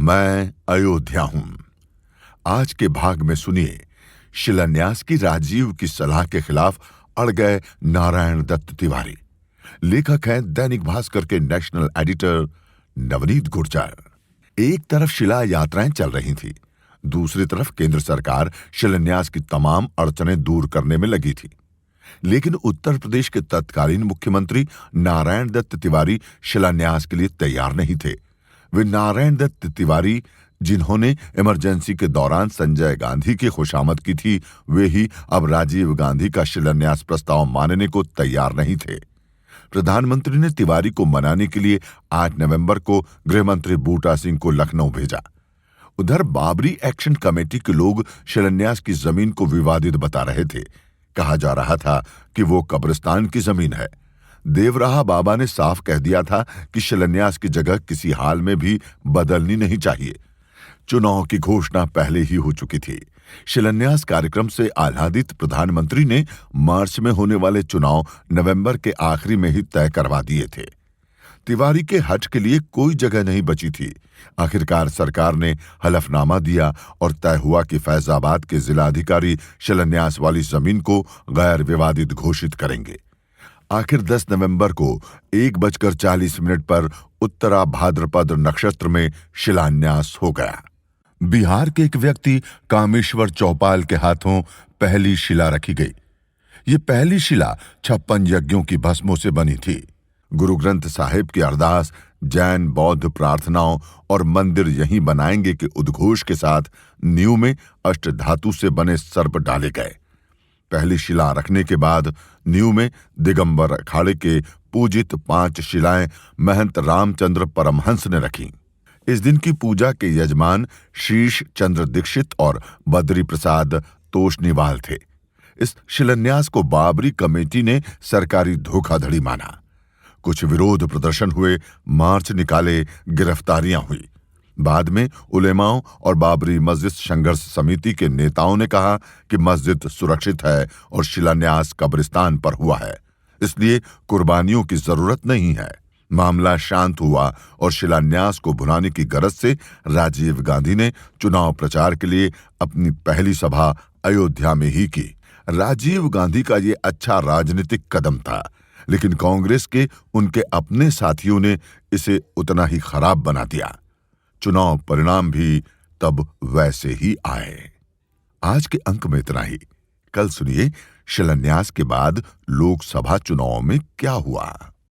मैं अयोध्या हूं। आज के भाग में सुनिए शिलान्यास की राजीव की सलाह के खिलाफ अड़ गए नारायण दत्त तिवारी। लेखक हैं दैनिक भास्कर के नेशनल एडिटर नवनीत गुर्जर। एक तरफ शिला यात्राएं चल रही थी, दूसरी तरफ केंद्र सरकार शिलान्यास की तमाम अड़चनें दूर करने में लगी थी। लेकिन उत्तर प्रदेश के तत्कालीन मुख्यमंत्री नारायण दत्त तिवारी शिलान्यास के लिए तैयार नहीं थे। वे नारायण दत्त तिवारी जिन्होंने इमरजेंसी के दौरान संजय गांधी की खुशामद की थी, वे ही अब राजीव गांधी का शिलान्यास प्रस्ताव मानने को तैयार नहीं थे। प्रधानमंत्री ने तिवारी को मनाने के लिए 8 नवंबर को गृहमंत्री बूटा सिंह को लखनऊ भेजा। उधर बाबरी एक्शन कमेटी के लोग शिलान्यास की जमीन को विवादित बता रहे थे। कहा जा रहा था कि वो कब्रिस्तान की जमीन है। देवराहा बाबा ने साफ कह दिया था कि शिलान्यास की जगह किसी हाल में भी बदलनी नहीं चाहिए। चुनाव की घोषणा पहले ही हो चुकी थी। शिलान्यास कार्यक्रम से आह्लादित प्रधानमंत्री ने मार्च में होने वाले चुनाव नवंबर के आखिरी में ही तय करवा दिए थे। तिवारी के हट के लिए कोई जगह नहीं बची थी। आखिरकार सरकार ने हलफनामा दिया और तय हुआ कि फैजाबाद के जिलाधिकारी शिलान्यास वाली जमीन को गैर विवादित घोषित करेंगे। आखिर 10 नवंबर को 1:40 पर उत्तरा भाद्रपद नक्षत्र में शिलान्यास हो गया। बिहार के एक व्यक्ति कामेश्वर चौपाल के हाथों पहली शिला रखी गई। ये पहली शिला 56 यज्ञों की भस्मों से बनी थी। गुरु ग्रंथ साहिब की अरदास, जैन बौद्ध प्रार्थनाओं और मंदिर यहीं बनाएंगे के उद्घोष के साथ नींव में अष्टधातु से बने सर्प डाले गए। पहली शिला रखने के बाद नींव में दिगंबर अखाड़े के पूजित 5 शिलाएं महंत रामचंद्र परमहंस ने रखीं। इस दिन की पूजा के यजमान शीश चंद्र दीक्षित और बद्री प्रसाद तोषनीवाल थे। इस शिलान्यास को बाबरी कमेटी ने सरकारी धोखाधड़ी माना। कुछ विरोध प्रदर्शन हुए, मार्च निकाले, गिरफ्तारियां हुई। बाद में उलेमाओं और बाबरी मस्जिद संघर्ष समिति के नेताओं ने कहा कि मस्जिद सुरक्षित है और शिलान्यास कब्रिस्तान पर हुआ है, इसलिए कुर्बानियों की जरूरत नहीं है। मामला शांत हुआ और शिलान्यास को भुनाने की गरज से राजीव गांधी ने चुनाव प्रचार के लिए अपनी पहली सभा अयोध्या में ही की। राजीव गांधी का ये अच्छा राजनीतिक कदम था, लेकिन कांग्रेस के उनके अपने साथियों ने इसे उतना ही खराब बना दिया। चुनाव परिणाम भी तब वैसे ही आए। आज के अंक में इतना ही। कल सुनिए शिलान्यास के बाद लोकसभा चुनाव में क्या हुआ।